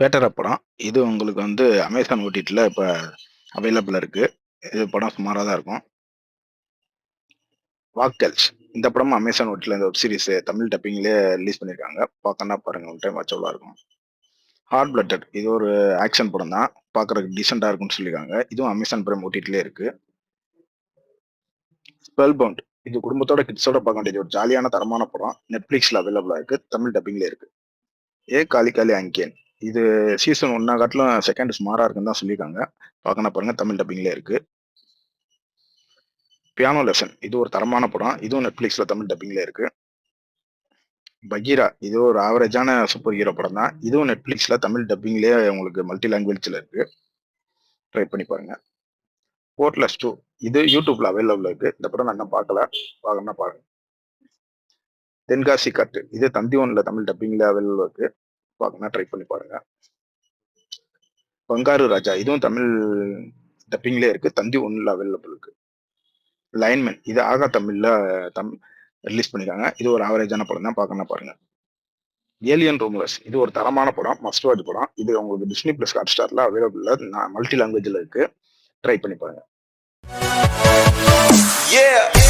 வேட்டர படம். இது உங்களுக்கு வந்து அமேசான் ஓடிடில இப்ப அவைலபிளா இருக்கு. இது படம் சுமாரா தான் இருக்கும். வாக்கல்ஸ் இந்த படமும் அமேசான் ஓடிடில இந்த வெப் சீரிஸ் தமிழ் டப்பிங்லயே ரிலீஸ் பண்ணியிருக்காங்க. பார்க்கணும்னா பாருங்க. ஒன் டைம் வாட்சபிளா இருக்கும். ஹார்ட் பிளட்டட் இது ஒரு ஆக்ஷன் படம் தான். பார்க்கறதுக்கு டீசென்ட்டா இருக்கும்னு சொல்லியிருக்காங்க. இதுவும் அமேசான் பிரைம் ஓடிடிலயே இருக்கு. ஸ்பெல் பவுண்ட் இது குடும்பத்தோட கிட்ஸோட பார்க்க வேண்டியது ஒரு ஜாலியான தரமான படம். நெட்ஃபிளிக்ஸ்ல அவைலபிளா இருக்கு. தமிழ் டப்பிங்ல இருக்கு. ஏ காலி காலி அங்கேன் இது சீசன் 1 காட்டிலும் செகண்ட் சுமாரா இருக்குன்னு தான் சொல்லியிருக்காங்க. பார்க்கணும் பாருங்க. தமிழ் டப்பிங்ல இருக்கு. பியானோ லெசன் இது ஒரு தரமான படம். இதுவும் நெட்ஃபிளிக்ஸ்ல தமிழ் டப்பிங்ல இருக்கு. பகீரா இது ஒரு ஆவரேஜான சூப்பர் ஹீரோ படம் தான். இதுவும் நெட்ஃபிளிக்ஸ்ல தமிழ் டப்பிங்லயே உங்களுக்கு மல்டி லாங்குவேஜ்ல இருக்கு. ட்ரை பண்ணி பாருங்க. போர்ட்லெஸ் 2 இது யூடியூப்ல அவைலபிள் இருக்கு. இந்த படம் நான் இன்னும் பார்க்கல. பார்க்கணும்னா பாருங்க. தென்காசி காட்டு இது தந்தி ஒன்ல தமிழ் டப்பிங்ல அவைலபிள் இருக்கு. பார்க்கணும்னா ட்ரை பண்ணி பாருங்க. பங்காரு ராஜா இதுவும் தமிழ் டப்பிங்லயே இருக்கு. தந்தி ஒன்ல அவைலபிள் இருக்கு. லைன்மேன் இது ஆகா தமிழ்ல ரிலீஸ் பண்ணிருக்காங்க. இது ஒரு ஆவரேஜான படம் தான். பார்க்கணும்னா பாருங்க. ஏலியன் ரூமர்ஸ் இது ஒரு தரமான படம். மஸ்ட் வாட்ச் படம். இது உங்களுக்கு டிஸ்னி பிளஸ் ஹாட் ஸ்டார்ல அவைலபிள்ல மல்டி லாங்குவேஜ்ல இருக்கு. ட்ரை பண்ணி பாருங்க. Yeah.